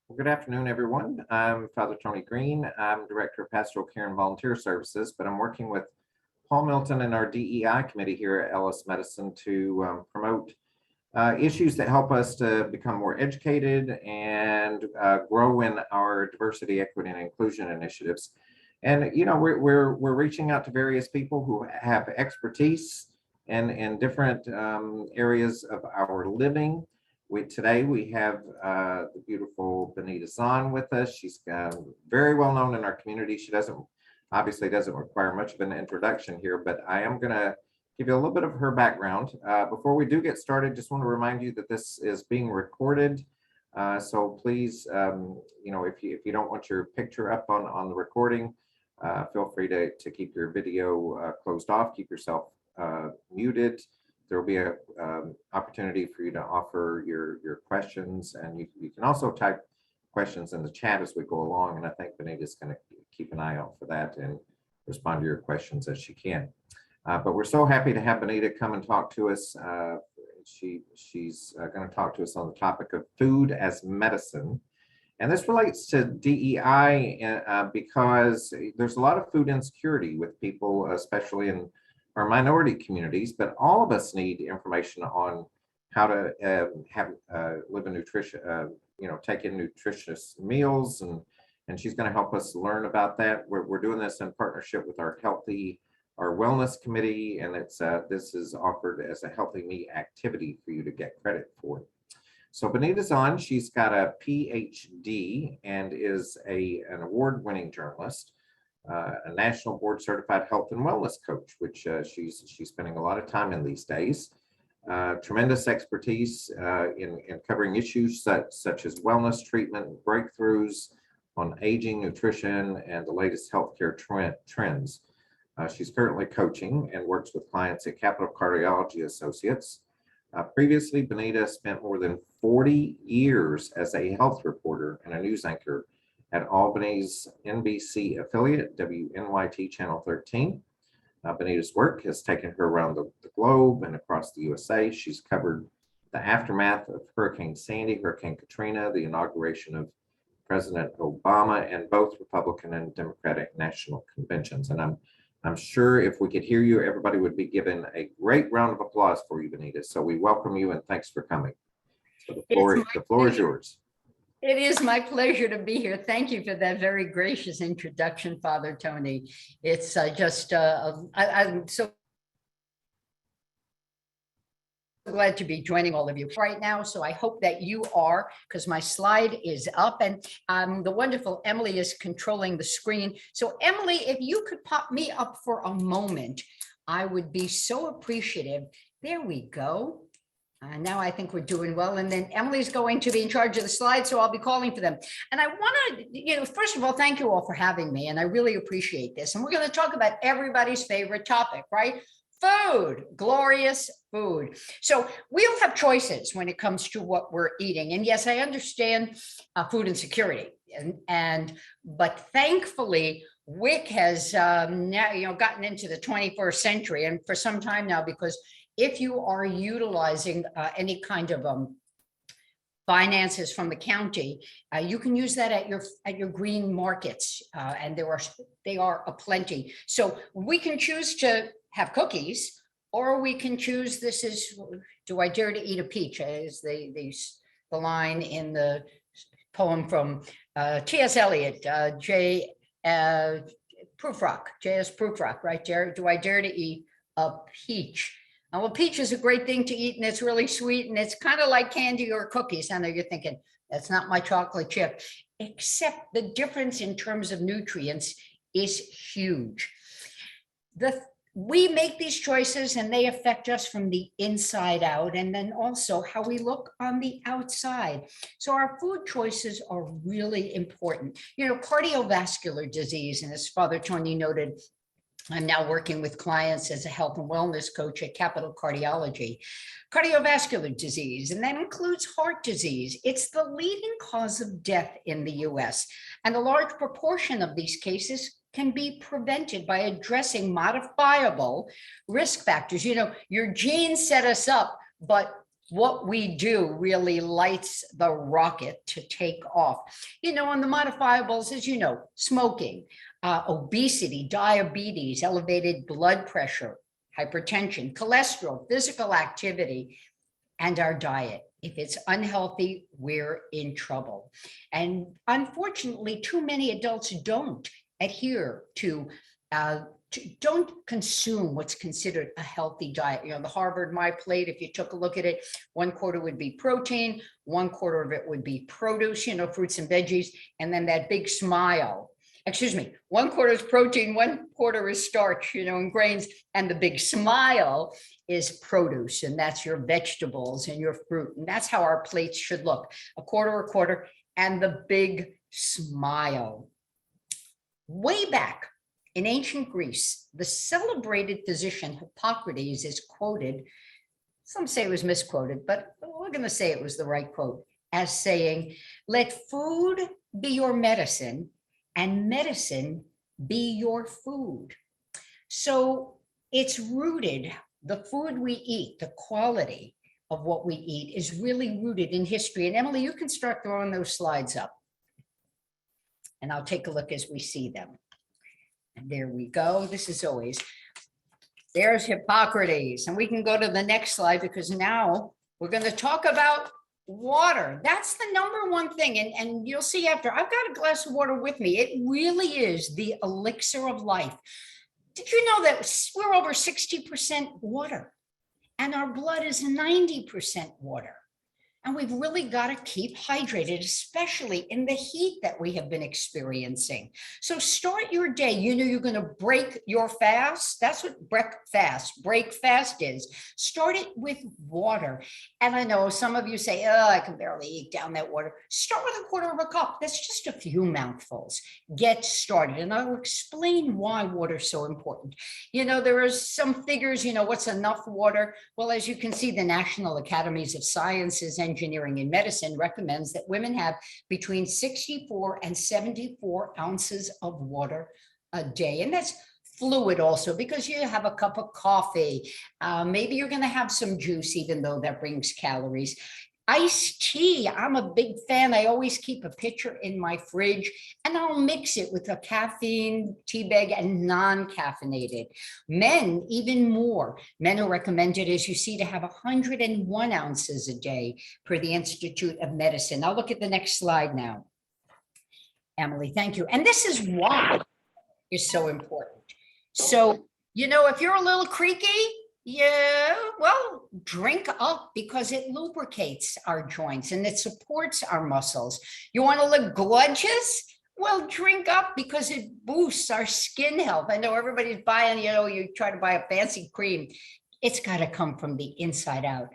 Well, good afternoon, everyone. I'm Father Tony Green. I'm Director of Pastoral Care and Volunteer Services, but I'm working with Paul Milton and our DEI committee here at Ellis Medicine to promote issues that help us to become more educated and grow in our diversity, equity, and inclusion initiatives. And we're reaching out to various people who have expertise in different areas of our living. Today we have the beautiful Benita Zahn with us. She's very well known in our community. She obviously doesn't require much of an introduction here, but I am going to give you a little bit of her background. Before we do get started, just want to remind you that this is being recorded. So please, if you don't want your picture up on the recording, feel free to keep your video closed off, keep yourself muted. There will be an opportunity for you to offer your questions, and you can also type questions in the chat as we go along, and I think Benita's going to keep an eye out for that and respond to your questions as she can. But we're so happy to have Benita come and talk to us. She's going to talk to us on the topic of food as medicine. And this relates to DEI because there's a lot of food insecurity with people, especially in our minority communities, but all of us need information on how to live a nutrition, take in nutritious meals, and she's going to help us learn about that. We're doing this in partnership with our wellness committee, and this is offered as a healthy me activity for you to get credit for. So Benita Zahn, she's got a Ph.D. and is an award-winning journalist. A national board certified health and wellness coach, which she's spending a lot of time in these days. Tremendous expertise in covering issues such as wellness treatment, breakthroughs on aging, nutrition, and the latest healthcare trends. She's currently coaching and works with clients at Capital Cardiology Associates. Previously, Benita spent more than 40 years as a health reporter and a news anchor at Albany's NBC affiliate, WNYT Channel 13. Benita's work has taken her around the globe and across the USA. She's covered the aftermath of Hurricane Sandy, Hurricane Katrina, the inauguration of President Obama, and both Republican and Democratic national conventions. And I'm sure if we could hear you, everybody would be given a great round of applause for you, Benita. So we welcome you and thanks for coming. So the floor is yours. It is my pleasure to be here. Thank you for that very gracious introduction, Father Tony. It's I'm so glad to be joining all of you right now. So I hope that you are, because my slide is up and the wonderful Emily is controlling the screen. So Emily, if you could pop me up for a moment, I would be so appreciative. There we go. Now I think we're doing well. And then Emily's going to be in charge of the slides, so I'll be calling for them. And I want to, first of all, thank you all for having me. And I really appreciate this. And we're going to talk about everybody's favorite topic, right? Food, glorious food. So we all have choices when it comes to what we're eating. And yes, I understand food insecurity. But thankfully, WIC has now, gotten into the 21st century and for some time now, because if you are utilizing any kind of finances from the county, you can use that at your green markets, and they are aplenty. So we can choose to have cookies, or we can choose. This is, do I dare to eat a peach? Is the line in the poem from T.S. Eliot, J.S. Prufrock, right? Do I dare to eat a peach? Well, peach is a great thing to eat, and it's really sweet, and it's kind of like candy or cookies. I know you're thinking, that's not my chocolate chip, except the difference in terms of nutrients is huge. We make these choices, and they affect us from the inside out, and then also how we look on the outside. So our food choices are really important. Cardiovascular disease, and as Father Tony noted, I'm now working with clients as a health and wellness coach at Capital Cardiology. Cardiovascular disease, and that includes heart disease. It's the leading cause of death in the US, and a large proportion of these cases can be prevented by addressing modifiable risk factors. Your genes set us up, but what we do really lights the rocket to take off. On the modifiables, as you know, smoking, obesity, diabetes, elevated blood pressure, hypertension, cholesterol, physical activity, and our diet. If it's unhealthy, we're in trouble. And unfortunately, too many adults don't adhere to don't consume what's considered a healthy diet. The Harvard My Plate, if you took a look at it, 1/4 would be protein, 1/4 of it would be produce, fruits and veggies, and then that big smile. Excuse me, 1/4 is protein, 1/4 is starch, and grains, and the big smile is produce, and that's your vegetables and your fruit. And that's how our plates should look, a quarter, and the big smile. Way back in ancient Greece, the celebrated physician Hippocrates is quoted, some say it was misquoted, but we're going to say it was the right quote, as saying, "Let food be your medicine and medicine be your food." So it's rooted, the food we eat, the quality of what we eat is really rooted in history. And Emily, you can start throwing those slides up. And I'll take a look as we see them. And there we go. This is always, there's Hippocrates. And we can go to the next slide because now we're going to talk about water. That's the number one thing. And you'll see after, I've got a glass of water with me. It really is the elixir of life. Did you know that we're over 60% water and our blood is 90% water? And we've really got to keep hydrated, especially in the heat that we have been experiencing. So start your day. You're going to break your fast. That's what break fast is. Start it with water. And I know some of you say, "Oh, I can barely eat down that water." Start with 1/4 cup. That's just a few mouthfuls. Get started. And I will explain why water is so important. There are some figures, what's enough water? Well, as you can see, the National Academies of Sciences, Engineering, and Medicine recommends that women have between 64 and 74 ounces of water a day. And that's fluid also, because you have a cup of coffee. Maybe you're going to have some juice, even though that brings calories. Iced tea, I'm a big fan. I always keep a pitcher in my fridge and I'll mix it with a caffeine tea bag and non-caffeinated. Men, even more. Men are recommended, as you see, to have 101 ounces a day per the Institute of Medicine. I'll look at the next slide now. Emily, thank you. And this is why it's so important. So, if you're a little creaky, well, drink up because it lubricates our joints and it supports our muscles. You want to look gorgeous? Well, drink up because it boosts our skin health. I know everybody's buying, you try to buy a fancy cream. It's got to come from the inside out.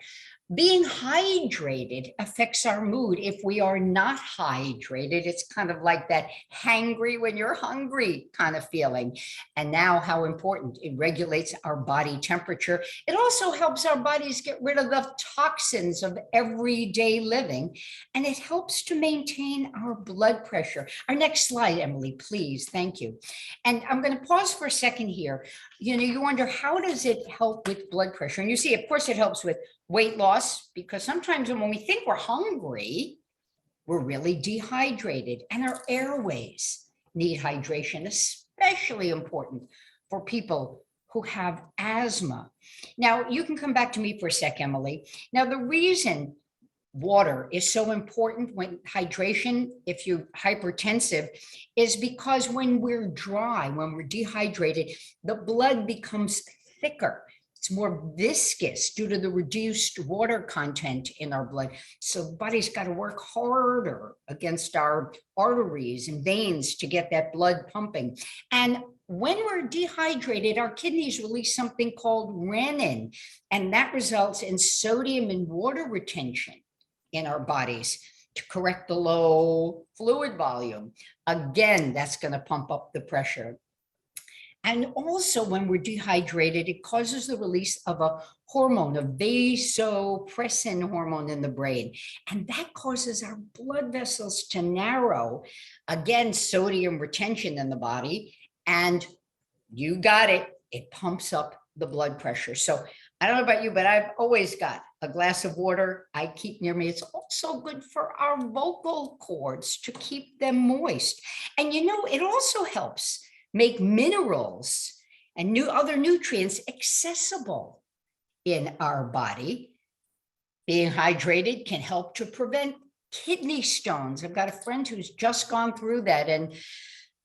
Being hydrated affects our mood. If we are not hydrated, it's kind of like that hangry when you're hungry kind of feeling. And now how important it regulates our body temperature. It also helps our bodies get rid of the toxins of everyday living. And it helps to maintain our blood pressure. Our next slide, Emily, please. Thank you. And I'm going to pause for a second here. You wonder, how does it help with blood pressure? And you see, of course, it helps with weight loss, because sometimes when we think we're hungry, we're really dehydrated, and our airways need hydration, especially important for people who have asthma. Now, you can come back to me for a sec, Emily. Now, the reason water is so important when hydration, if you're hypertensive, is because when we're dry, when we're dehydrated, the blood becomes thicker. It's more viscous due to the reduced water content in our blood. So the body's got to work harder against our arteries and veins to get that blood pumping. And when we're dehydrated, our kidneys release something called renin, and that results in sodium and water retention in our bodies to correct the low fluid volume. Again, that's going to pump up the pressure. And also when we're dehydrated, it causes the release of a hormone, a vasopressin hormone in the brain. And that causes our blood vessels to narrow. Again, sodium retention in the body. And you got it, it pumps up the blood pressure. So I don't know about you, but I've always got a glass of water I keep near me. It's also good for our vocal cords to keep them moist. And it also helps make minerals and other nutrients accessible in our body. Being hydrated can help to prevent kidney stones. I've got a friend who's just gone through that, and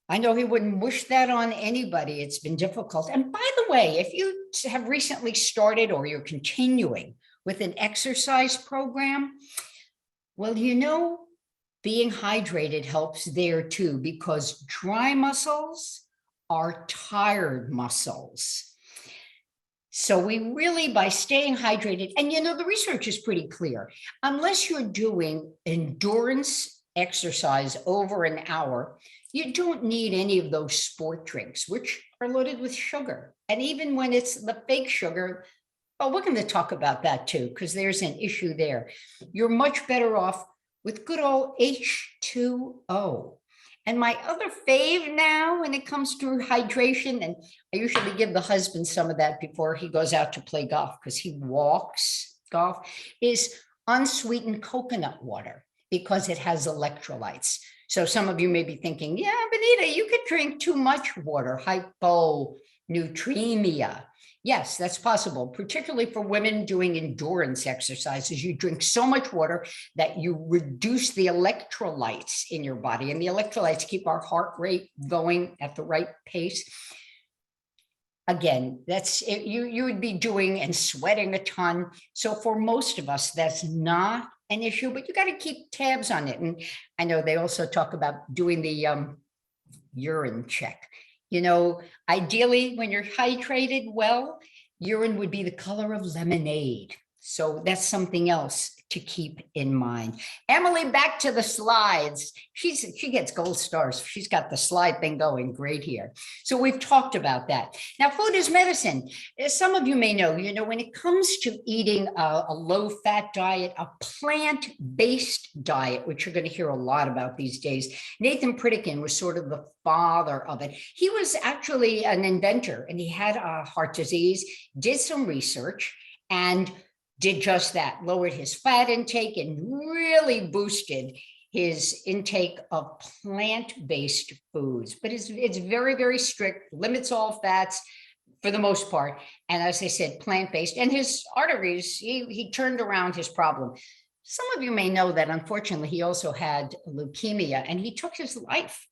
I know he wouldn't wish that on anybody. It's been difficult. And by the way, if you have recently started or you're continuing with an exercise program, well, being hydrated helps there too, because dry muscles are tired muscles. So we really, by staying hydrated, and the research is pretty clear, unless you're doing endurance exercise over an hour, you don't need any of those sport drinks, which are loaded with sugar. And even when it's the fake sugar, we're going to talk about that too, because there's an issue there. You're much better off with good old H2O. And my other fave now when it comes to hydration, and I usually give the husband some of that before he goes out to play golf, because he walks golf, is unsweetened coconut water, because it has electrolytes. So some of you may be thinking, yeah, Benita, you could drink too much water, hyponatremia. Yes, that's possible, particularly for women doing endurance exercises. You drink so much water that you reduce the electrolytes in your body, and the electrolytes keep our heart rate going at the right pace. Again, that's it. You would be doing and sweating a ton. So for most of us, that's not an issue, but you got to keep tabs on it. And I know they also talk about doing the urine check. Ideally, when you're hydrated well, urine would be the color of lemonade. So that's something else to keep in mind. Emily, back to the slides. She gets gold stars. She's got the slide thing going great here. So we've talked about that. Now, food is medicine. As some of you may know, when it comes to eating a low-fat diet, a plant-based diet, which you're going to hear a lot about these days, Nathan Pritikin was sort of the father of it. He was actually an inventor, and he had a heart disease, did some research, and did just that, lowered his fat intake and really boosted his intake of plant-based foods. But it's very, very strict, limits all fats for the most part. And as I said, plant-based. And his arteries, he turned around his problem. Some of you may know that, unfortunately, he also had leukemia, and he took his life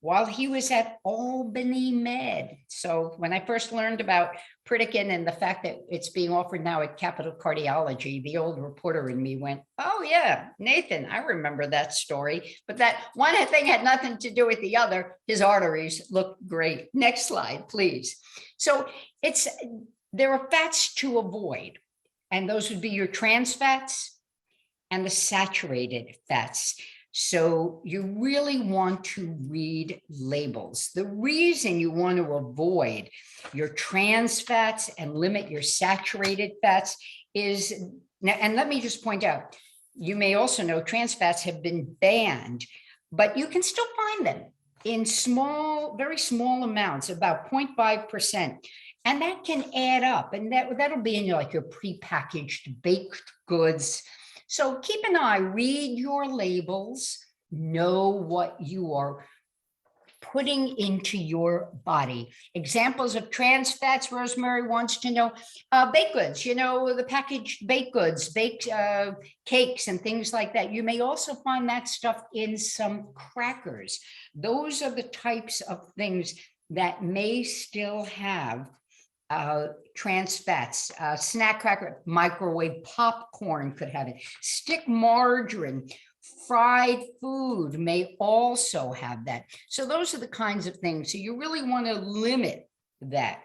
while he was at Albany Med. So when I first learned about Pritikin and the fact that it's being offered now at Capital Cardiology, the old reporter in me went, oh yeah, Nathan, I remember that story. But that one thing had nothing to do with the other. His arteries looked great. Next slide, please. So there are fats to avoid, and those would be your trans fats and the saturated fats. So you really want to read labels. The reason you want to avoid your trans fats and limit your saturated fats is, and let me just point out, you may also know trans fats have been banned, but you can still find them in small, very small amounts, about 0.5%. And that can add up, and that'll be in your prepackaged baked goods. So keep an eye, read your labels, know what you are putting into your body. Examples of trans fats, Rosemary wants to know, baked goods, the packaged baked goods, baked cakes and things like that. You may also find that stuff in some crackers. Those are the types of things that may still have trans fats. Snack cracker, microwave popcorn could have it. Stick margarine, fried food may also have that. So those are the kinds of things. So you really want to limit that.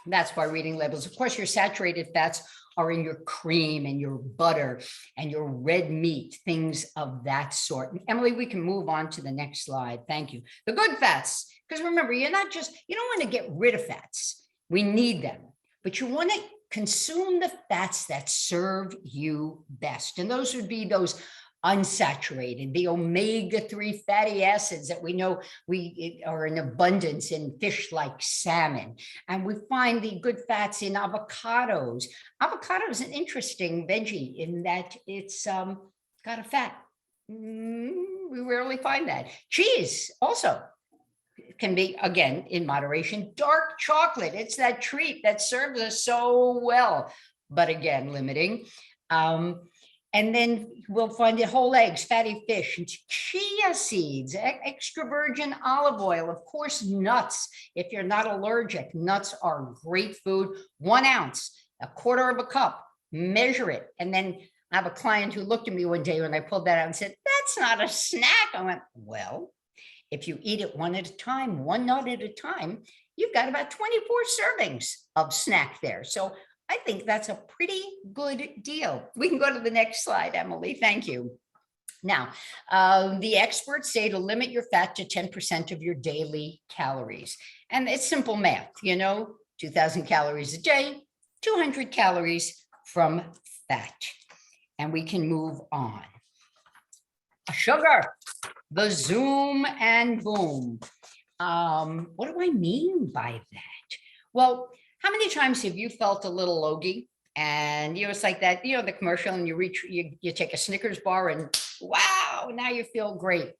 That's by reading labels. Of course, your saturated fats are in your cream and your butter and your red meat, things of that sort. And Emily, we can move on to the next slide. Thank you. The good fats, because remember, you don't want to get rid of fats. We need them, but you want to consume the fats that serve you best. And those would be those unsaturated, the omega-3 fatty acids that we know we are in abundance in fish like salmon. And we find the good fats in avocados. Avocado is an interesting veggie in that it's got a fat. We rarely find that. Cheese also can be, again, in moderation. Dark chocolate, it's that treat that serves us so well, but again, limiting. And then we'll find the whole eggs, fatty fish, chia seeds, extra virgin olive oil, of course, nuts. If you're not allergic, nuts are great food. 1 ounce, 1/4 of a cup, measure it. And then I have a client who looked at me one day when I pulled that out and said, that's not a snack. I went, well, if you eat it one at a time, 1 nut at a time, you've got about 24 servings of snack there. So I think that's a pretty good deal. We can go to the next slide, Emily. Thank you. Now, the experts say to limit your fat to 10% of your daily calories. And it's simple math, 2,000 calories a day, 200 calories from fat. And we can move on. Sugar, the zoom and boom. What do I mean by that? Well, how many times have you felt a little logy and it's like that, the commercial, and you take a Snickers bar and wow, now you feel great.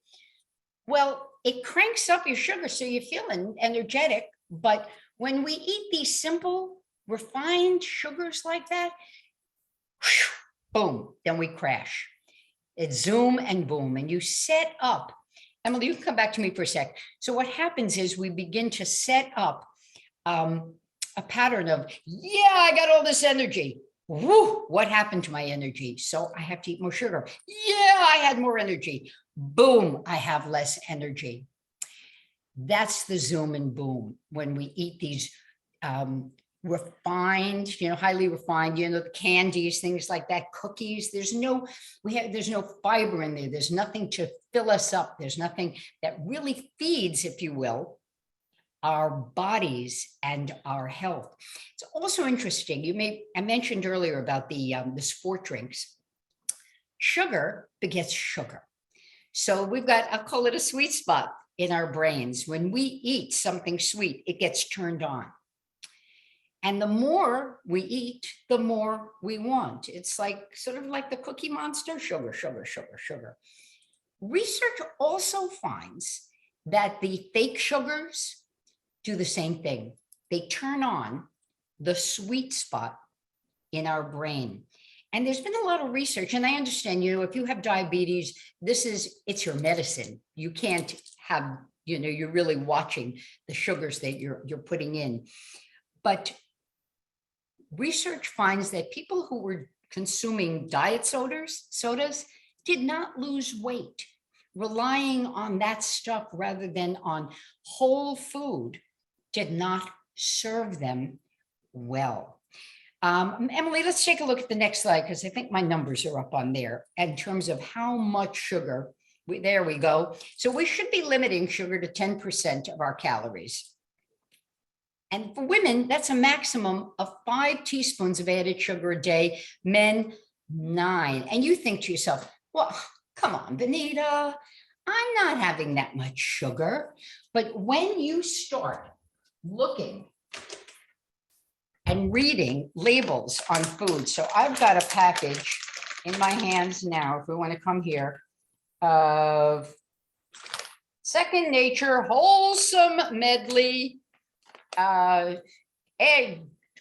Well, it cranks up your sugar so you feel energetic. But when we eat these simple, refined sugars like that, boom, then we crash. It's zoom and boom, and you set up. Emily, you can come back to me for a sec. So what happens is we begin to set up a pattern of, yeah, I got all this energy. Woo, what happened to my energy? So I have to eat more sugar. Yeah, I had more energy. Boom, I have less energy. That's the zoom and boom when we eat these refined, highly refined, the candies, things like that, cookies. There's no fiber in there. There's nothing to fill us up. There's nothing that really feeds, if you will, our bodies and our health. It's also interesting. I mentioned earlier about the sport drinks. Sugar begets sugar. So we've got, I'll call it a sweet spot in our brains. When we eat something sweet, it gets turned on. And the more we eat, the more we want. It's sort of like the Cookie Monster, sugar, sugar, sugar, sugar. Research also finds that the fake sugars do the same thing. They turn on the sweet spot in our brain. And there's been a lot of research, and I understand, if you have diabetes, it's your medicine. You can't have, you're really watching the sugars that you're putting in. But research finds that people who were consuming diet sodas did not lose weight, relying on that stuff rather than on whole food did not serve them well. Emily, let's take a look at the next slide, because I think my numbers are up on there in terms of how much sugar. There we go. So we should be limiting sugar to 10% of our calories. And for women, that's a maximum of 5 teaspoons of added sugar a day, men 9. And you think to yourself, well, come on, Benita, I'm not having that much sugar. But when you start looking and reading labels on food, so I've got a package in my hands now, if we want to come here, of Second Nature Wholesome Medley, a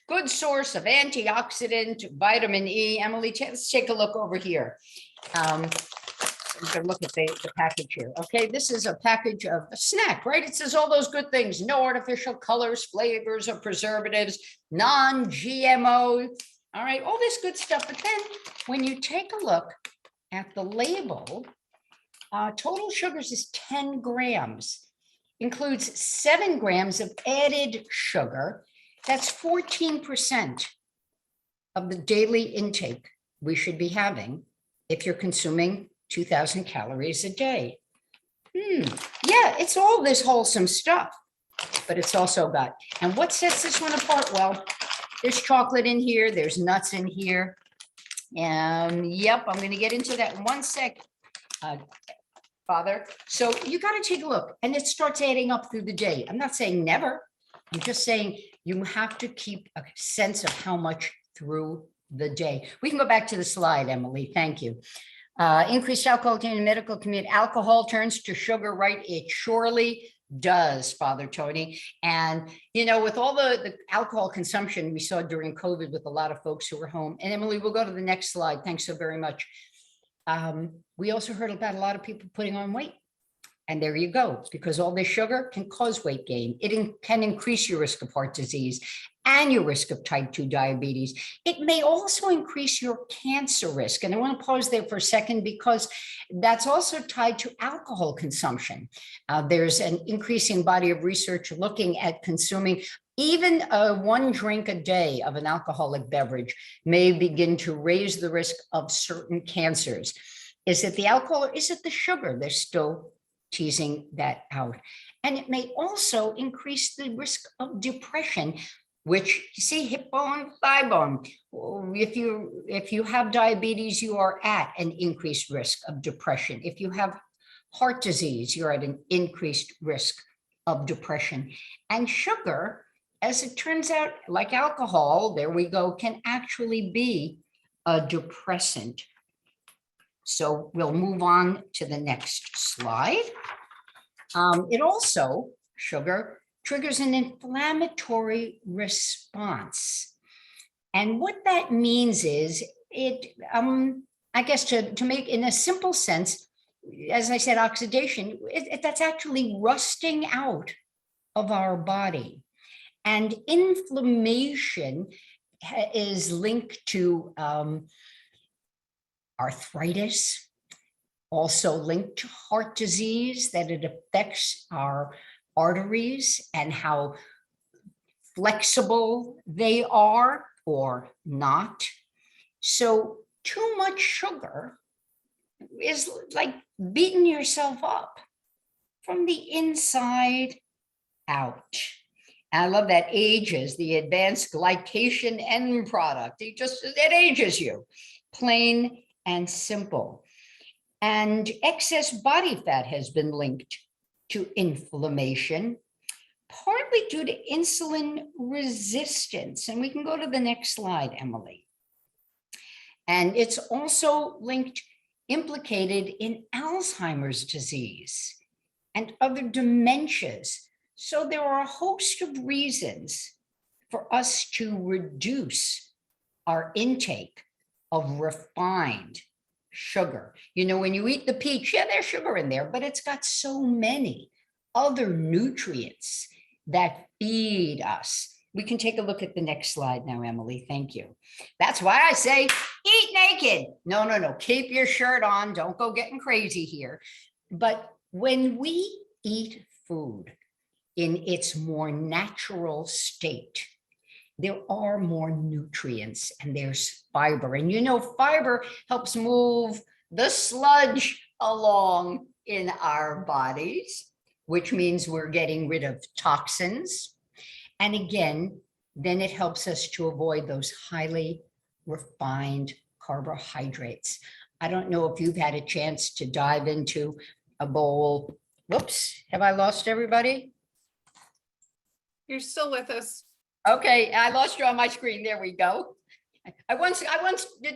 good source of antioxidant, vitamin E. Emily, let's take a look over here. You can look at the package here. Okay, this is a package of a snack, right? It says all those good things: no artificial colors, flavors, or preservatives, non-GMO. All right, all this good stuff. But then when you take a look at the label, total sugars is 10 grams. Includes 7 grams of added sugar. That's 14% of the daily intake we should be having if you're consuming 2,000 calories a day. Yeah, it's all this wholesome stuff, but it's also got, and what sets this one apart? Well, there's chocolate in here, there's nuts in here. Yep, I'm going to get into that in one sec, Father. So you got to take a look, and it starts adding up through the day. I'm not saying never. I'm just saying you have to keep a sense of how much through the day. We can go back to the slide, Emily. Thank you. Increased alcohol in the medical community. Alcohol turns to sugar, right? It surely does, Father Tony. And, you know, with all the alcohol consumption we saw during COVID with a lot of folks who were home. And Emily, we'll go to the next slide. Thanks so very much. We also heard about a lot of people putting on weight. And there you go, because all this sugar can cause weight gain. It can increase your risk of heart disease and your risk of type 2 diabetes. It may also increase your cancer risk. And I want to pause there for a second because that's also tied to alcohol consumption. There's an increasing body of research looking at consuming even one drink a day of an alcoholic beverage may begin to raise the risk of certain cancers. Is it the alcohol or is it the sugar? They're still teasing that out. And it may also increase the risk of depression, which you see, hip bone, thigh bone. If you have diabetes, you are at an increased risk of depression. If you have heart disease, you're at an increased risk of depression. And sugar, as it turns out, like alcohol, there we go, can actually be a depressant. So we'll move on to the next slide. It also, sugar, triggers an inflammatory response. And what that means is I guess to make in a simple sense, as I said, oxidation, that's actually rusting out of our body. And inflammation is linked to arthritis, also linked to heart disease, that it affects our arteries and how flexible they are or not. So too much sugar is like beating yourself up from the inside out. And I love that ages, the advanced glycation end product. It ages you, plain and simple. And excess body fat has been linked to inflammation, partly due to insulin resistance. And we can go to the next slide, Emily. And it's also implicated in Alzheimer's disease and other dementias. So there are a host of reasons for us to reduce our intake of refined sugar. You know, when you eat the peach, yeah, there's sugar in there, but it's got so many other nutrients that feed us. We can take a look at the next slide now, Emily. Thank you. That's why I say eat naked. No. Keep your shirt on. Don't go getting crazy here. But when we eat food in its more natural state, there are more nutrients and there's fiber. And you know, fiber helps move the sludge along in our bodies, which means we're getting rid of toxins. And again, then it helps us to avoid those highly refined carbohydrates. I don't know if you've had a chance to dive into a bowl. Whoops, have I lost everybody? You're still with us. Okay, I lost you on my screen. There we go. I once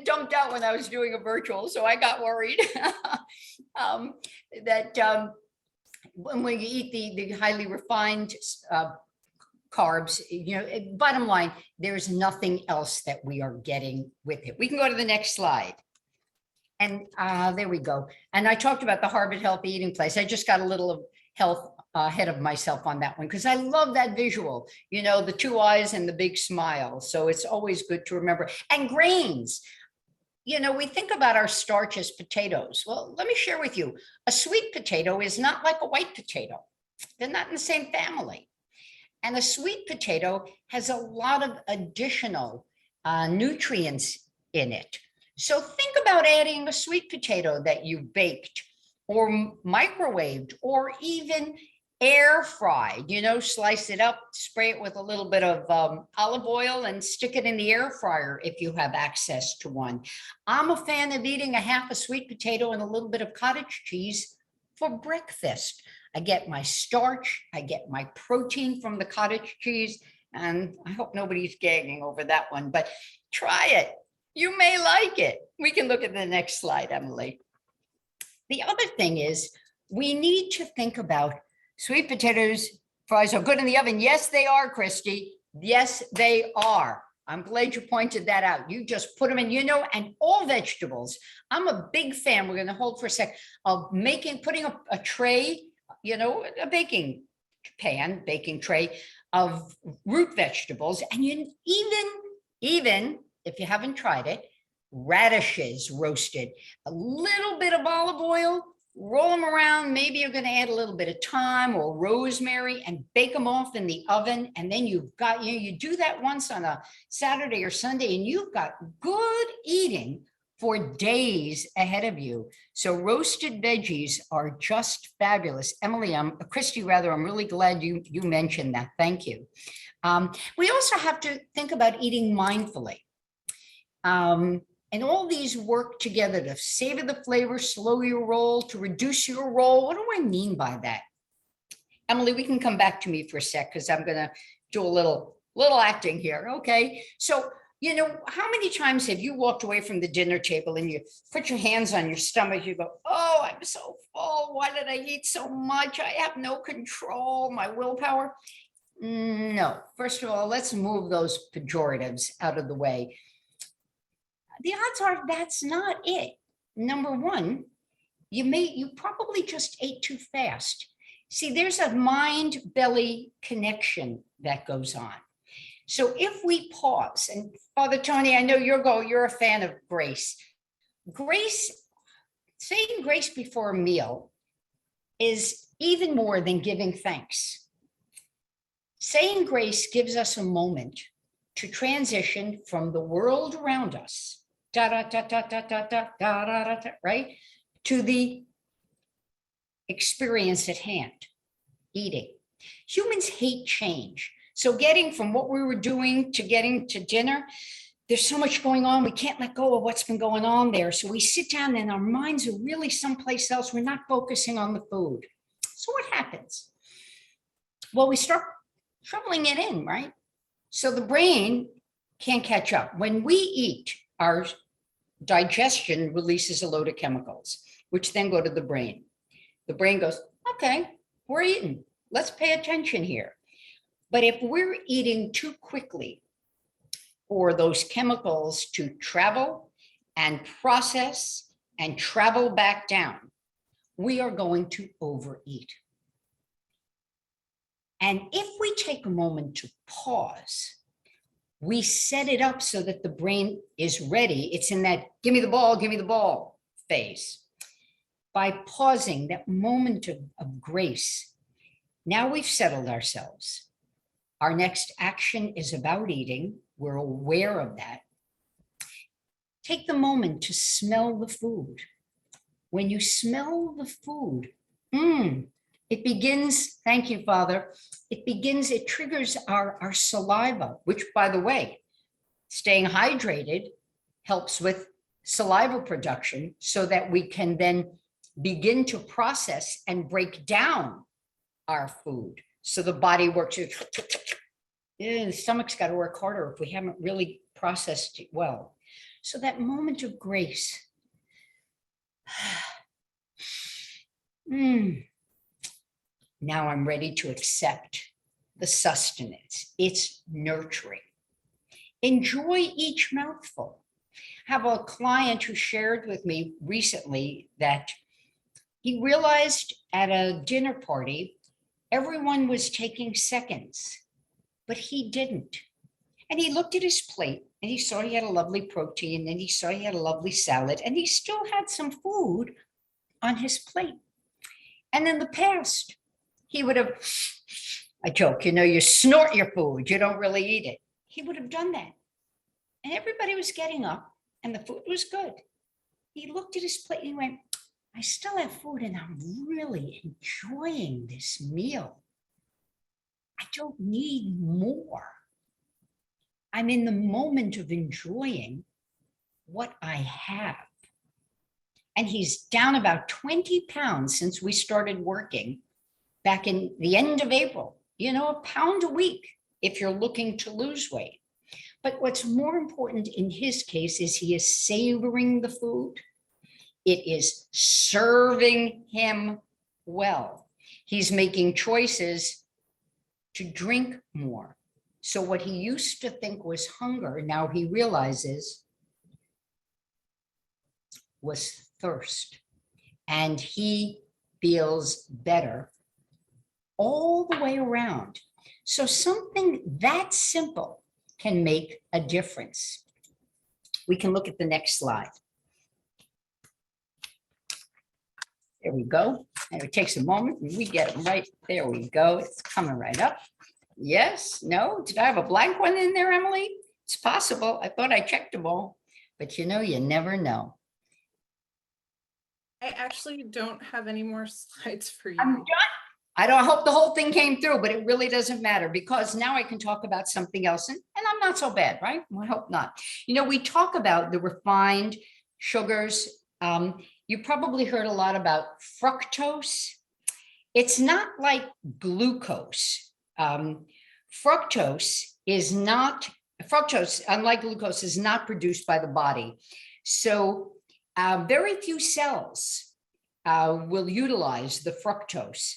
dumped out when I was doing a virtual, so I got worried that when you eat the highly refined carbs, you know, bottom line, there's nothing else that we are getting with it. We can go to the next slide. And there we go. And I talked about the Harvard Healthy Eating Place. I just got a little of health ahead of myself on that one because I love that visual, you know, the two eyes and the big smile. So it's always good to remember. And grains, you know, we think about our starch as potatoes. Well, let me share with you, a sweet potato is not like a white potato. They're not in the same family. And a sweet potato has a lot of additional nutrients in it. So think about adding a sweet potato that you baked or microwaved or even air fried, slice it up, spray it with a little bit of olive oil and stick it in the air fryer if you have access to one. I'm a fan of eating a half a sweet potato and a little bit of cottage cheese for breakfast. I get my starch, I get my protein from the cottage cheese, and I hope nobody's gagging over that one, but try it. You may like it. We can look at the next slide, Emily. The other thing is we need to think about sweet potatoes, fries are good in the oven. Yes, they are, Christy. Yes, they are. I'm glad you pointed that out. You just put them in, and all vegetables. I'm a big fan. We're going to hold for a sec of putting a tray, a baking tray of root vegetables. And even if you haven't tried it, radishes roasted, a little bit of olive oil, roll them around. Maybe you're going to add a little bit of thyme or rosemary and bake them off in the oven. And then you've got, you do that once on a Saturday or Sunday, and you've got good eating for days ahead of you. So roasted veggies are just fabulous. Emily, Christy, I'm really glad you mentioned that. Thank you. We also have to think about eating mindfully. And all these work together to savor the flavor, slow your roll, to reduce your roll. What do I mean by that? Emily, we can come back to me for a sec because I'm going to do a little acting here. Okay. So, how many times have you walked away from the dinner table and you put your hands on your stomach? You go, oh, I'm so full. Why did I eat so much? I have no control, my willpower. No. First of all, let's move those pejoratives out of the way. The odds are that's not it. Number one, you probably just ate too fast. See, there's a mind-belly connection that goes on. So if we pause, and Father Tony, I know you're a fan of grace. Saying grace before a meal is even more than giving thanks. Saying grace gives us a moment to transition from the world around us, right, to the experience at hand, eating. Humans hate change. So getting from what we were doing to getting to dinner, there's so much going on. We can't let go of what's been going on there. So we sit down and our minds are really someplace else. We're not focusing on the food. So what happens? Well, we start shoveling it in, right? So the brain can't catch up. When we eat, our digestion releases a load of chemicals, which then go to the brain. The brain goes, okay, we're eating. Let's pay attention here. But if we're eating too quickly for those chemicals to travel and process and travel back down, we are going to overeat. And if we take a moment to pause, we set it up so that the brain is ready. It's in that give me the ball phase. By pausing that moment of grace, now we've settled ourselves. Our next action is about eating. We're aware of that. Take the moment to smell the food. When you smell the food, it begins, thank you, Father, it triggers our saliva, which, by the way, staying hydrated helps with saliva production so that we can then begin to process and break down our food. So the body works, the stomach's got to work harder if we haven't really processed it well. So that moment of grace. Now I'm ready to accept the sustenance. It's nurturing. Enjoy each mouthful. I have a client who shared with me recently that he realized at a dinner party, everyone was taking seconds, but he didn't. And he looked at his plate and he saw he had a lovely protein and he saw he had a lovely salad and he still had some food on his plate. And in the past, he would have, I joke, you snort your food, you don't really eat it. He would have done that. And everybody was getting up and the food was good. He looked at his plate and he went, I still have food and I'm really enjoying this meal. I don't need more. I'm in the moment of enjoying what I have. And he's down about 20 pounds since we started working back in the end of April, a pound a week if you're looking to lose weight. But what's more important in his case is he is savoring the food. It is serving him well. He's making choices to drink more. So what he used to think was hunger, now he realizes was thirst. And he feels better all the way around. So something that simple can make a difference. We can look at the next slide. There we go. And it takes a moment and we get them right. There we go. It's coming right up. Yes, no, did I have a blank one in there, Emily? It's possible. I thought I checked them all, but you never know. I actually don't have any more slides for you. I'm done. I don't hope the whole thing came through, but it really doesn't matter because now I can talk about something else and I'm not so bad, right? I hope not. We talk about the refined sugars. You probably heard a lot about fructose. It's not like glucose. Fructose, unlike glucose, is not produced by the body. So very few cells will utilize the fructose.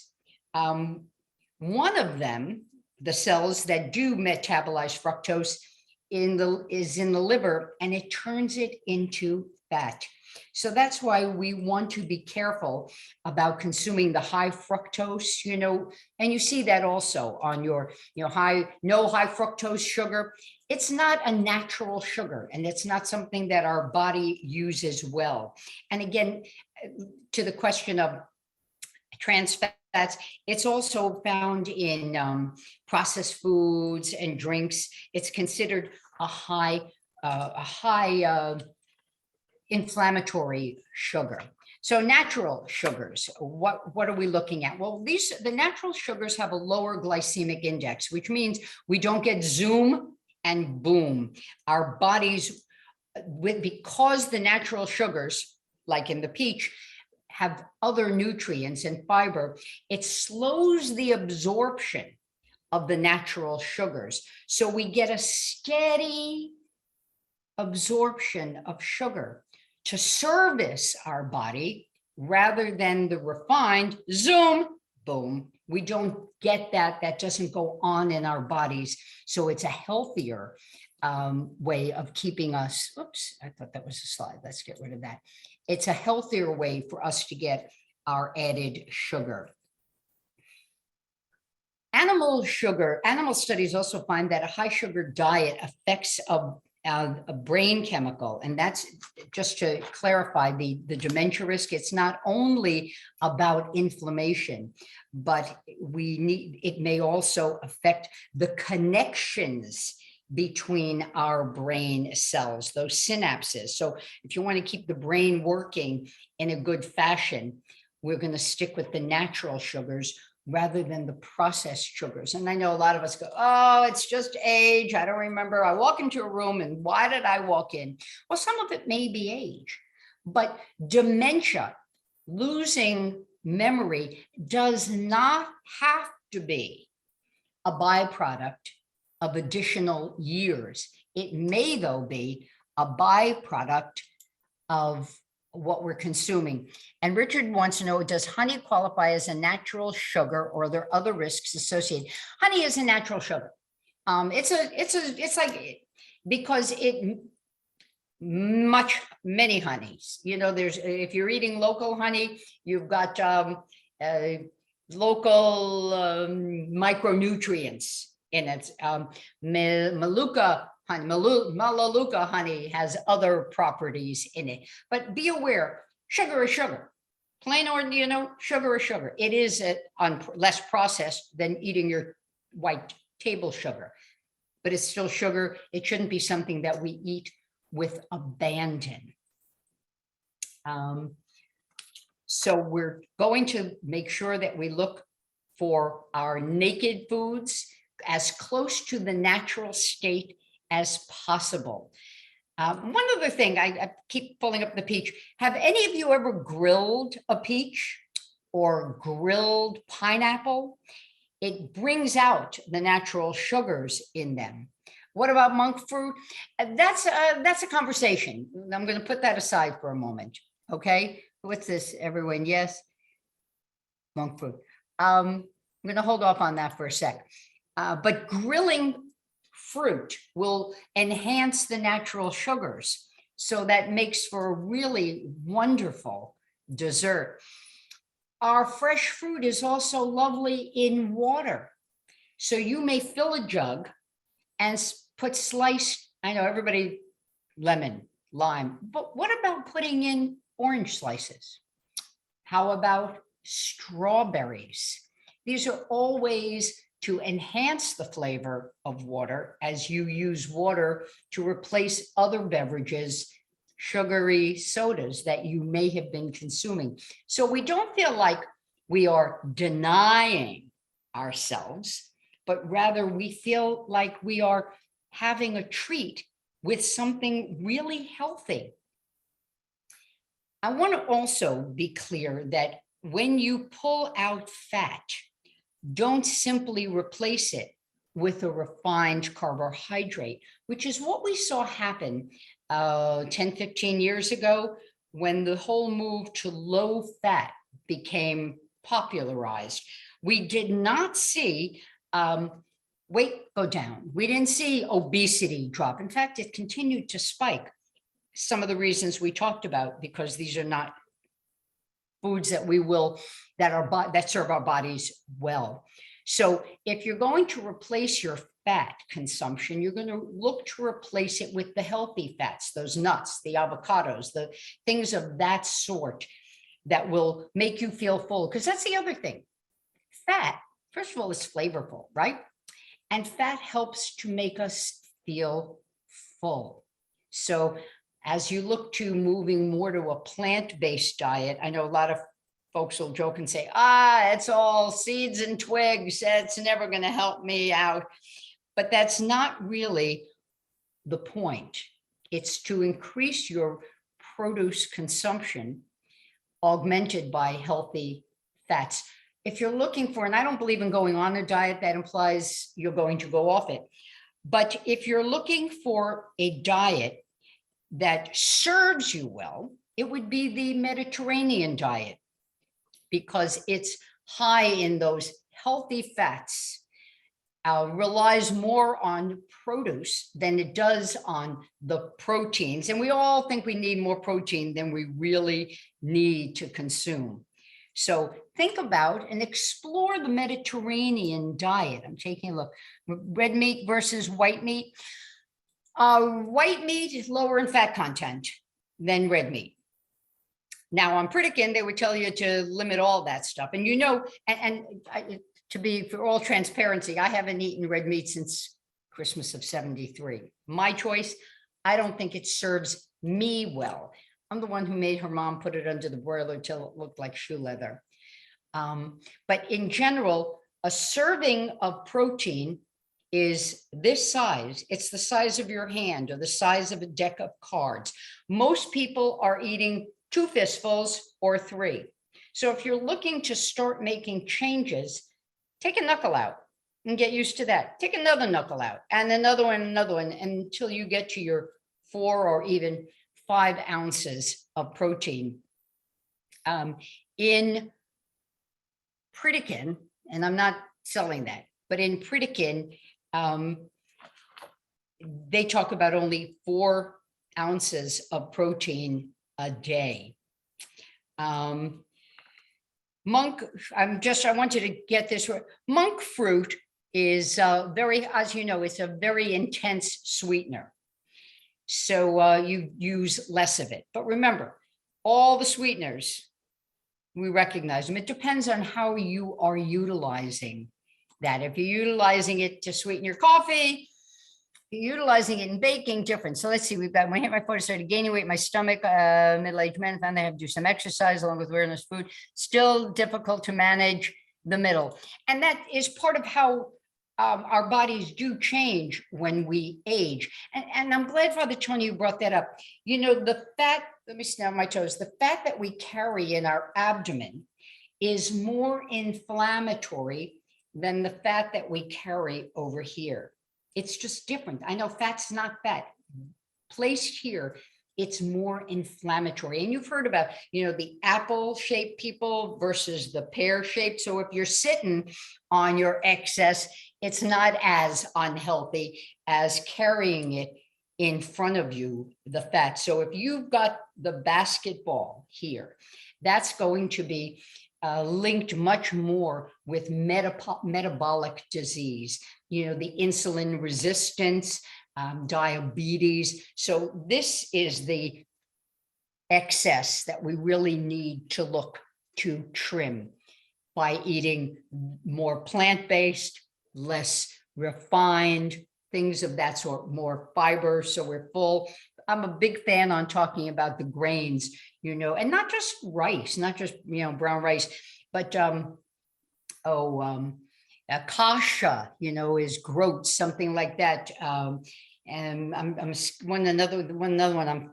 One of them, the cells that do metabolize fructose is in the liver, and it turns it into fat. So that's why we want to be careful about consuming the high fructose, and you see that also on your, no high fructose sugar. It's not a natural sugar, and it's not something that our body uses well. And again, to the question of trans fats, it's also found in processed foods and drinks. It's considered a high inflammatory sugar. So natural sugars, what are we looking at? Well, the natural sugars have a lower glycemic index, which means we don't get zoom and boom. Our bodies, because the natural sugars, like in the peach, have other nutrients and fiber, it slows the absorption of the natural sugars. So we get a steady absorption of sugar to service our body rather than the refined zoom, boom. We don't get that. That doesn't go on in our bodies. So it's a healthier way of keeping us. Oops, I thought that was a slide. Let's get rid of that. It's a healthier way for us to get our added sugar. Animal studies also find that a high sugar diet affects a brain chemical, and that's just to clarify the dementia risk. It's not only about inflammation, but it may also affect the connections between our brain cells, those synapses. So if you want to keep the brain working in a good fashion, we're going to stick with the natural sugars rather than the processed sugars. And I know a lot of us go, oh, it's just age. I don't remember. I walk into a room and why did I walk in? Well, some of it may be age, but dementia, losing memory, does not have to be a byproduct of additional years. It may, though, be a byproduct of what we're consuming. And Richard wants to know, does honey qualify as a natural sugar, or are there other risks associated? Honey is a natural sugar. It's like, because many honeys, there's, if you're eating local honey, you've got local micronutrients in it. Melaleuca honey has other properties in it, but be aware, sugar is sugar. Plain ordinary, sugar is sugar. It is less processed than eating your white table sugar, but it's still sugar. It shouldn't be something that we eat with abandon. So we're going to make sure that we look for our naked foods as close to the natural state as possible. One other thing, I keep pulling up the peach. Have any of you ever grilled a peach or grilled pineapple? It brings out the natural sugars in them. What about monk fruit? That's a conversation. I'm going to put that aside for a moment. Okay, what's this, everyone? Yes, monk fruit. I'm going to hold off on that for a sec. But grilling fruit will enhance the natural sugars. So that makes for a really wonderful dessert. Our fresh fruit is also lovely in water. So you may fill a jug and put sliced, I know everybody, lemon, lime, but what about putting in orange slices? How about strawberries? These are all ways to enhance the flavor of water as you use water to replace other beverages, sugary sodas that you may have been consuming. So we don't feel like we are denying ourselves, but rather we feel like we are having a treat with something really healthy. I want to also be clear that when you pull out fat, don't simply replace it with a refined carbohydrate, which is what we saw happen 10, 15 years ago when the whole move to low fat became popularized. We did not see weight go down. We didn't see obesity drop. In fact, it continued to spike. Some of the reasons we talked about, because these are not foods that that serve our bodies well. So if you're going to replace your fat consumption, you're going to look to replace it with the healthy fats, those nuts, the avocados, the things of that sort that will make you feel full. Because that's the other thing. Fat, first of all, is flavorful, right? And fat helps to make us feel full. So as you look to moving more to a plant-based diet, I know a lot of folks will joke and say, it's all seeds and twigs. It's never going to help me out. But that's not really the point. It's to increase your produce consumption, augmented by healthy fats. If you're looking for, and I don't believe in going on a diet that implies you're going to go off it, but if you're looking for a diet that serves you well, it would be the Mediterranean diet, because it's high in those healthy fats, relies more on produce than it does on the proteins. And we all think we need more protein than we really need to consume. So think about and explore the Mediterranean diet. I'm taking a look. Red meat versus white meat. White meat is lower in fat content than red meat. Now on Pritikin, they would tell you to limit all that stuff. And you know, to be for all transparency, I haven't eaten red meat since Christmas of '73. My choice. I don't think it serves me well. I'm the one who made her mom put it under the broiler till it looked like shoe leather. But in general, a serving of protein is this size. It's the size of your hand or the size of a deck of cards. Most people are eating 2 fistfuls or 3. So if you're looking to start making changes, take a knuckle out and get used to that. Take another knuckle out and another one, until you get to your 4 or even 5 ounces of protein. In Pritikin, and I'm not selling that, but in Pritikin, they talk about only 4 ounces of protein a day. Monk, I want you to get this right. Monk fruit is very, as you know, it's a very intense sweetener. So you use less of it. But remember, all the sweeteners, we recognize them. It depends on how you are utilizing that. If you're utilizing it to sweeten your coffee, utilizing it in baking, different. So let's see, we've got, when I hit my 40, started gaining weight, my stomach, middle-aged men, found they have to do some exercise along with wilderness food. Still difficult to manage the middle. And that is part of how our bodies do change when we age. And I'm glad, Father Tony, you brought that up. You know, the fat, let me snap my toes, the fat that we carry in our abdomen is more inflammatory than the fat that we carry over here. It's just different. I know fat's not fat. Placed here, it's more inflammatory. And you've heard about, you know, the apple-shaped people versus the pear-shaped. So if you're sitting on your excess, it's not as unhealthy as carrying it in front of you, the fat. So if you've got the basketball here, that's going to be linked much more with metabolic disease, you know, the insulin resistance, diabetes. So this is the excess that we really need to look to trim by eating more plant-based, less refined, things of that sort, more fiber. So we're full. I'm a big fan on talking about the grains, you know, and not just rice, not just, you know, brown rice, but kasha, you know, is groat, something like that. And I'm another one.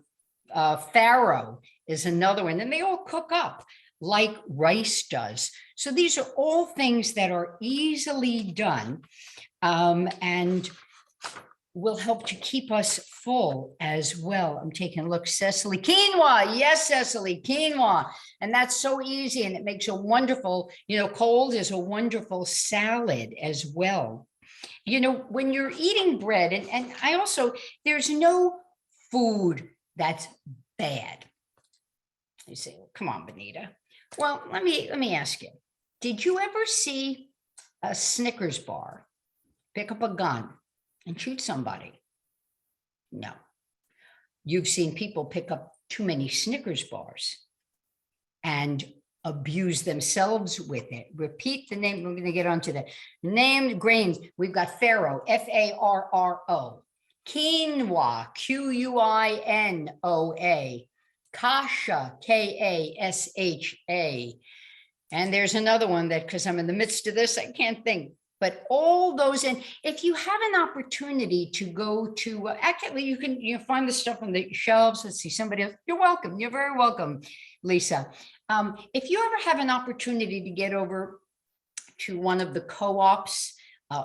Farro is another one, and they all cook up like rice does. So these are all things that are easily done, and will help to keep us full as well. I'm taking a look, Cecily. Quinoa, yes, Cecily, quinoa. And that's so easy, and it makes a wonderful, you know, cold is a wonderful salad as well. You know, when you're eating bread, and I also, there's no food that's bad. You say, well, come on, Benita. Well, let me ask you, did you ever see a Snickers bar pick up a gun and shoot somebody? No. You've seen people pick up too many Snickers bars and abuse themselves with it. Repeat the name. We're going to get onto that. Named grains. We've got farro, F-A-R-R-O. Quinoa, Q-U-I-N-O-A. Kasha, K-A-S-H-A. And there's another one that, because I'm in the midst of this, I can't think. But all those, and if you have an opportunity to go to, actually, you can find the stuff on the shelves. Let's see, somebody else. You're welcome. You're very welcome, Lisa. If you ever have an opportunity to get over to one of the co-ops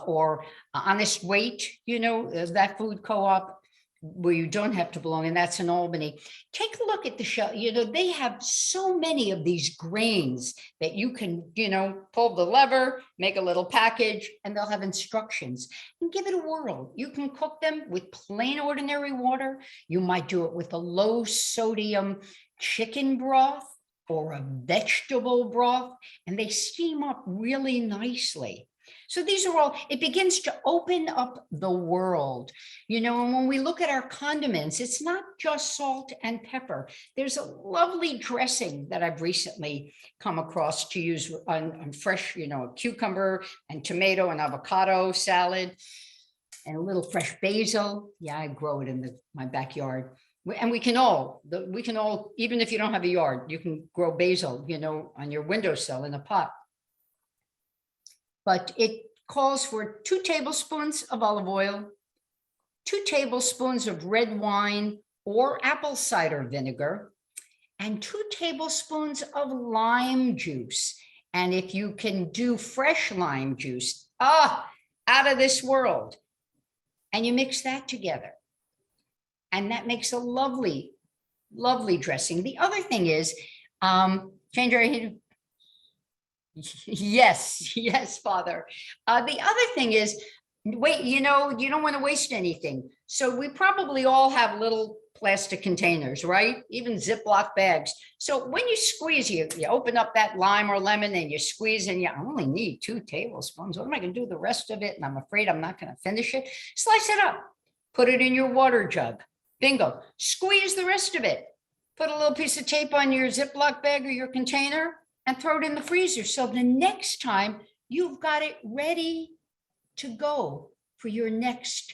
or Honest Weight, you know, that food co-op where you don't have to belong, and that's in Albany. Take a look at the shelf. You know, they have so many of these grains that you can, you know, pull the lever, make a little package, and they'll have instructions. And give it a whirl. You can cook them with plain ordinary water. You might do it with a low sodium chicken broth or a vegetable broth, and they steam up really nicely. So these are all, it begins to open up the world, you know, and when we look at our condiments, it's not just salt and pepper. There's a lovely dressing that I've recently come across to use on fresh, you know, cucumber and tomato and avocado salad and a little fresh basil. Yeah, I grow it in my backyard. And we can all, even if you don't have a yard, you can grow basil, you know, on your windowsill in a pot. But it calls for 2 tablespoons of olive oil, 2 tablespoons of red wine or apple cider vinegar, and 2 tablespoons of lime juice. And if you can do fresh lime juice, out of this world. And you mix that together. And that makes a lovely, lovely dressing. The other thing is, change our heat. Yes, Father. The other thing is, wait, you know, you don't want to waste anything. So we probably all have little plastic containers, right? Even Ziploc bags. So when you squeeze, you open up that lime or lemon and you squeeze, and you only need 2 tablespoons. What am I going to do with the rest of it? And I'm afraid I'm not going to finish it. Slice it up, put it in your water jug. Bingo. Squeeze the rest of it. Put a little piece of tape on your Ziploc bag or your container and throw it in the freezer. So the next time you've got it ready to go for your next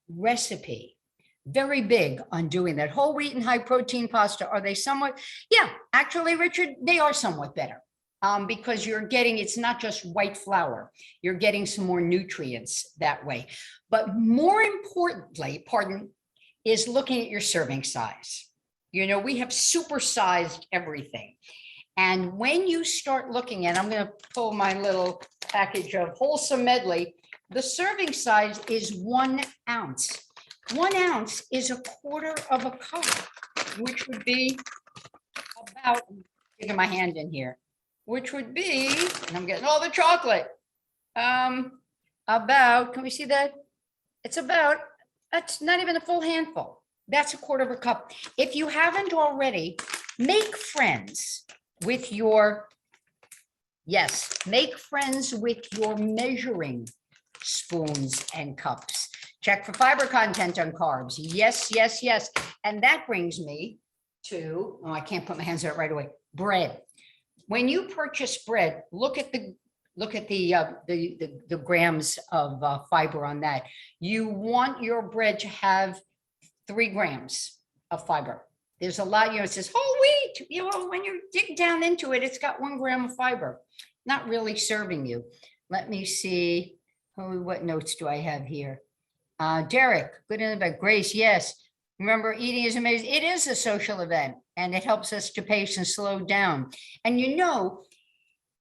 recipe. Very big on doing that. Whole wheat and high protein pasta, are they somewhat? Yeah, actually, Richard, they are somewhat better because you're getting, it's not just white flour. You're getting some more nutrients that way. But more importantly, is looking at your serving size. You know, we have supersized everything. And when you start looking at, I'm going to pull my little package of Wholesome Medley, the serving size is 1 ounce. 1 ounce is 1/4 of a cup, which would be about, taking my hand in here, which would be, and I'm getting all the chocolate, about, can we see that? It's about, that's not even a full handful. That's 1/4 of a cup. If you haven't already, make friends with your, yes, make friends with your measuring spoons and cups. Check for fiber content on carbs. Yes, yes, yes. And that brings me to, oh, I can't put my hands on it right away. Bread. When you purchase bread, look at the grams of fiber on that. You want your bread to have 3 grams of fiber. There's a lot, you know, it says whole wheat, you know, when you dig down into it, it's got 1 gram of fiber, not really serving you. Let me see, what notes do I have here? Derek, good event. Grace, yes. Remember, eating is amazing. It is a social event and it helps us to pace and slow down. And you know,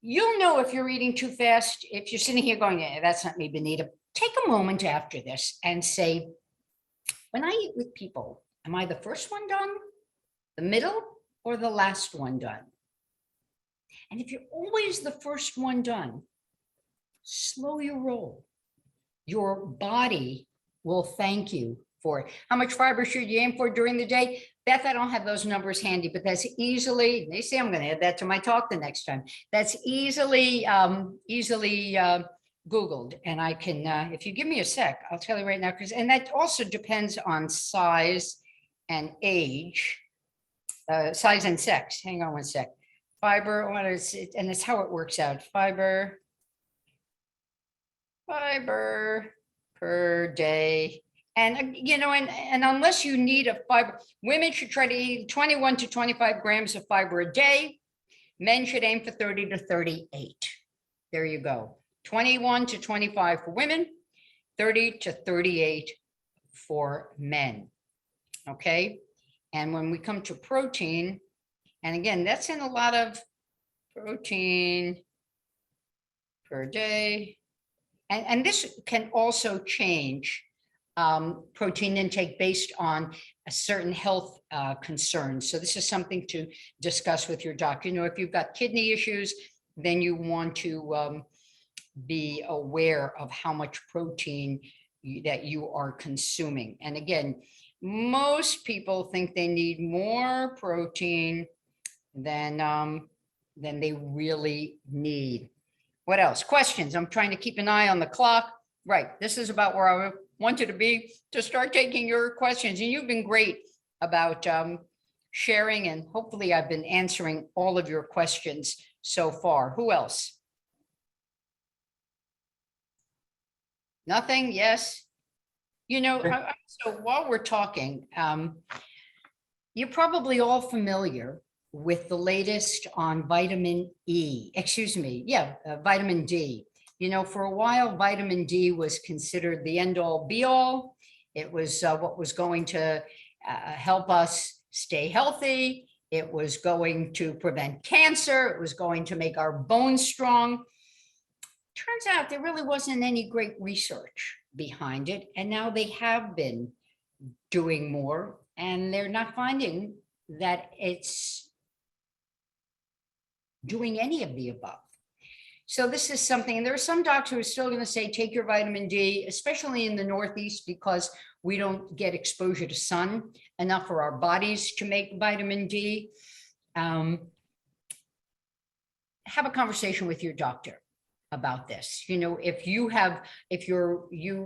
you'll know if you're eating too fast, if you're sitting here going, yeah, that's not me, Benita. Take a moment after this and say, when I eat with people, am I the first one done, the middle, or the last one done? And if you're always the first one done, slow your roll. Your body will thank you for it. How much fiber should you aim for during the day? Beth, I don't have those numbers handy, but that's easily, they say I'm going to add that to my talk the next time. That's easily Googled. And I can, if you give me a sec, I'll tell you right now, because, and that also depends on size and age, size and sex. Hang on one sec. Fiber, what is it? And it's how it works out. Fiber per day. And, you know, and unless you need a fiber, women should try to eat 21 to 25 grams of fiber a day. Men should aim for 30 to 38. There you go. 21 to 25 for women, 30 to 38 for men. Okay. And when we come to protein, and again, that's in a lot of protein per day. And this can also change protein intake based on a certain health concerns. So this is something to discuss with your doctor. You know, if you've got kidney issues, then you want to be aware of how much protein that you are consuming. And again, most people think they need more protein than they really need. What else? Questions? I'm trying to keep an eye on the clock. Right. This is about where I wanted to be, to start taking your questions. And you've been great about sharing, and hopefully I've been answering all of your questions so far. Who else? Nothing? Yes. You know, so while we're talking, you're probably all familiar with the latest on vitamin E, vitamin D. You know, for a while, vitamin D was considered the end all be all. It was what was going to help us stay healthy. It was going to prevent cancer. It was going to make our bones strong. Turns out there really wasn't any great research behind it. And now they have been doing more, and they're not finding that it's doing any of the above. So this is something, and there are some doctors who are still going to say, take your vitamin D, especially in the Northeast, because we don't get exposure to sun enough for our bodies to make vitamin D. Have a conversation with your doctor about this. You know, if you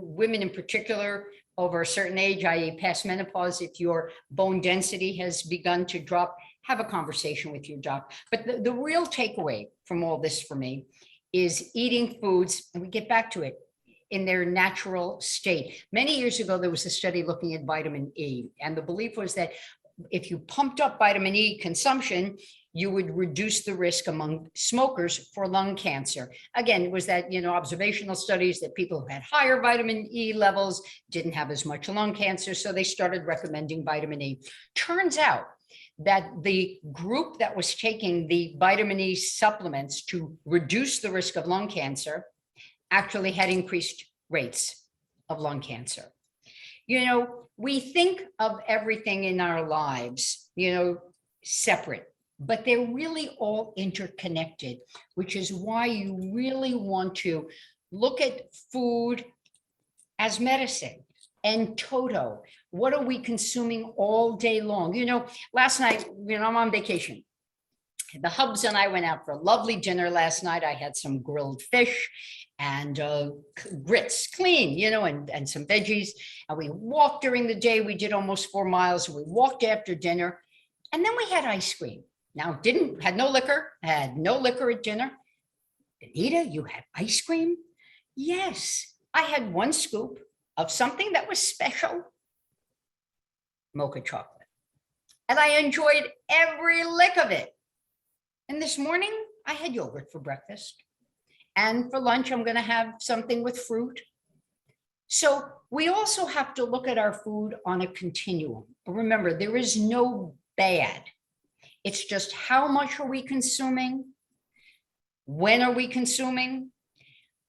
women in particular over a certain age, i.e. past menopause, if your bone density has begun to drop, have a conversation with your doctor. But the real takeaway from all this for me is eating foods, and we get back to it. in their natural state. Many years ago, there was a study looking at vitamin E, and the belief was that if you pumped up vitamin E consumption, you would reduce the risk among smokers for lung cancer. Again, it was that, observational studies that people who had higher vitamin E levels didn't have as much lung cancer, so they started recommending vitamin E. Turns out that the group that was taking the vitamin E supplements to reduce the risk of lung cancer actually had increased rates of lung cancer. We think of everything in our lives, separate, but they're really all interconnected, which is why you really want to look at food as medicine and toto. What are we consuming all day long? Last night, I'm on vacation. The hubs and I went out for a lovely dinner last night. I had some grilled fish and grits, clean, and some veggies. And we walked during the day. We did almost 4 miles. We walked after dinner. And then we had ice cream. Now, had no liquor at dinner. Benita, you had ice cream? Yes, I had 1 scoop of something that was special, mocha chocolate. And I enjoyed every lick of it. And this morning, I had yogurt for breakfast. And for lunch, I'm going to have something with fruit. So we also have to look at our food on a continuum. Remember, there is no bad. It's just how much are we consuming? When are we consuming?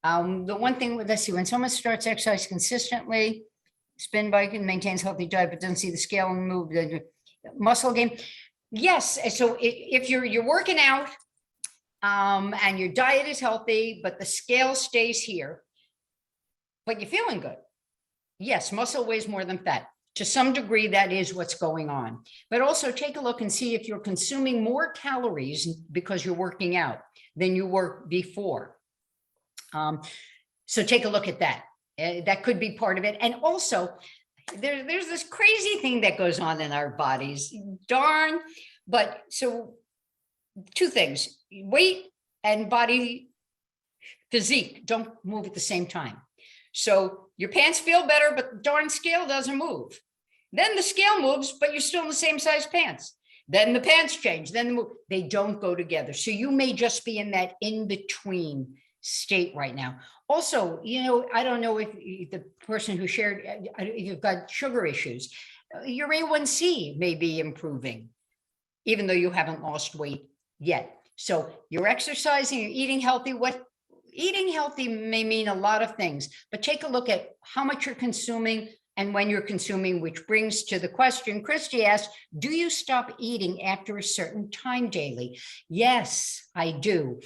The one thing, let's see, when someone starts exercise consistently, spin bike and maintains healthy diet, but doesn't see the scale and move, the muscle gain. Yes, so if you're working out and your diet is healthy, but the scale stays here, but you're feeling good. Yes, muscle weighs more than fat. To some degree, that is what's going on. But also take a look and see if you're consuming more calories because you're working out than you were before. So take a look at that. That could be part of it. And also, there's this crazy thing that goes on in our bodies. Darn. But so 2 things, weight and body physique don't move at the same time. So your pants feel better, but the darn scale doesn't move. Then the scale moves, but you're still in the same size pants. Then the pants change, then they don't go together. So you may just be in that in-between state right now. Also, I don't know if the person who shared, you've got sugar issues, your A1C may be improving, even though you haven't lost weight yet. So you're exercising, you're eating healthy. Eating healthy may mean a lot of things, but take a look at how much you're consuming and when you're consuming, which brings to the question, Christy asked, do you stop eating after a certain time daily? Yes, I do.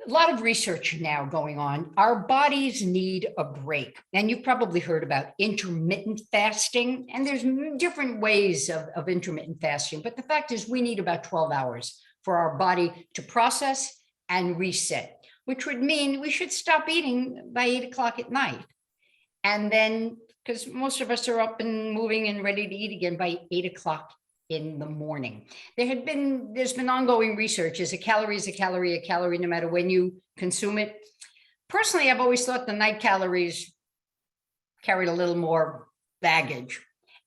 A lot of research now going on. Our bodies need a break. And you've probably heard about intermittent fasting. And there's different ways of intermittent fasting. But the fact is we need about 12 hours for our body to process and reset, which would mean we should stop eating by 8 o'clock at night. And then, because most of us are up and moving and ready to eat again by 8 o'clock in the morning. There's been ongoing research. Is a calorie is a calorie, no matter when you consume it. Personally, I've always thought the night calories carried a little more baggage.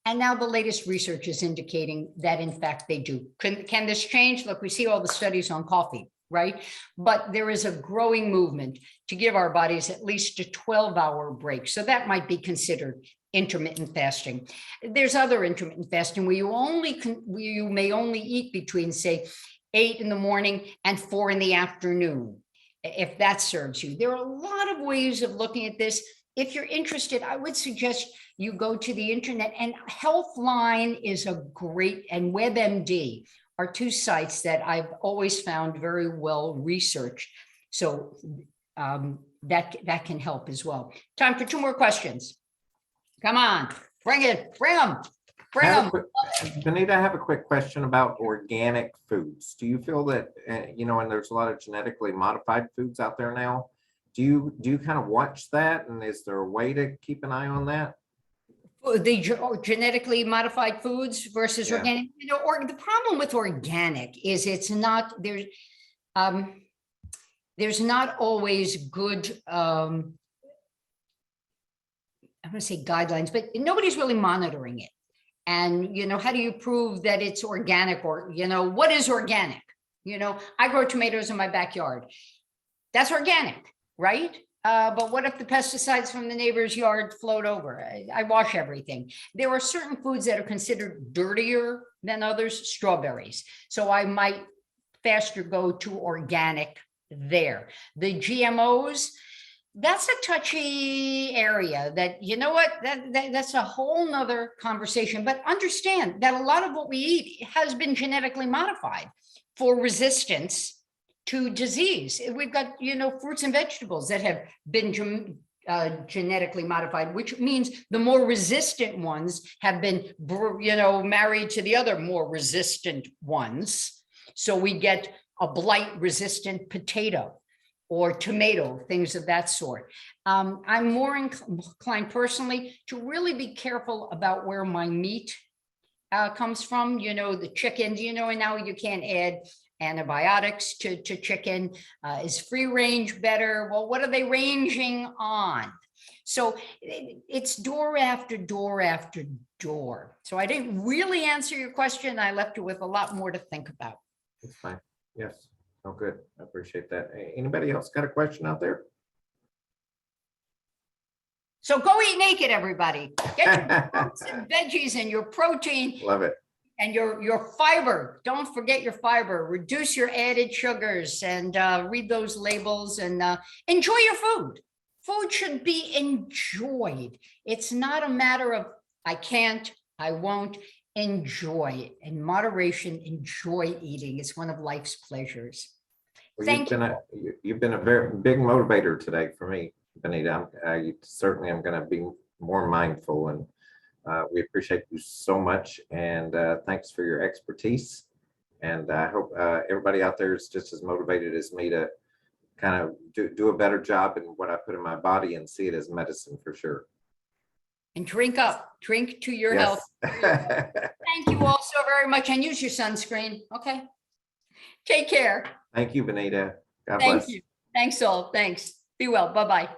And now the latest research is indicating that, in fact, they do. Can this change? Look, we see all the studies on coffee, right? But there is a growing movement to give our bodies at least a 12-hour break. So that might be considered intermittent fasting. There's other intermittent fasting where you may only eat between, say, 8 in the morning and 4 in the afternoon, if that serves you. There are a lot of ways of looking at this. If you're interested, I would suggest you go to the internet, and Healthline is a great, and WebMD are 2 sites that I've always found very well researched. So that can help as well. Time for 2 more questions. Come on, bring it, bring them. Benita, I have a quick question about organic foods. Do you feel that, and there's a lot of genetically modified foods out there now. Do you kind of watch that? And is there a way to keep an eye on that? The genetically modified foods versus organic. The problem with organic is it's not, there's not always good I'm going to say guidelines, but nobody's really monitoring it. And, how do you prove that it's organic, or, what is organic? I grow tomatoes in my backyard. That's organic, right? But what if the pesticides from the neighbor's yard float over? I wash everything. There are certain foods that are considered dirtier than others, strawberries. So I might faster go to organic there. The GMOs, that's a touchy area that, that's a whole nother conversation. But understand that a lot of what we eat has been genetically modified for resistance to disease. We've got, fruits and vegetables that have been genetically modified, which means the more resistant ones have been, married to the other more resistant ones. So we get a blight resistant potato or tomato, things of that sort. I'm more inclined personally to really be careful about where my meat comes from, the chickens, and now you can't add antibiotics to chicken. Is free range better? Well, what are they ranging on? So it's door after door after door. So I didn't really answer your question. I left you with a lot more to think about. That's fine. Yes. Oh, good. I appreciate that. Anybody else got a question out there? So go eat naked, everybody. Get your fruits and veggies and your protein. Love it. And your fiber. Don't forget your fiber. Reduce your added sugars and read those labels and enjoy your food. Food should be enjoyed. It's not a matter of I can't, I won't. Enjoy. In moderation, enjoy eating. It's one of life's pleasures. Well, Thank you've been a very big motivator today for me, Benita. I certainly am going to be more mindful, and we appreciate you so much. And thanks for your expertise. And I hope everybody out there is just as motivated as me to kind of do a better job in what I put in my body and see it as medicine for sure. And drink up, drink to your health. Thank you all so very much. And use your sunscreen. Okay. Take care. Thank you, Benita. God Thank bless. you. Thanks all. Thanks. Be well. Bye-bye.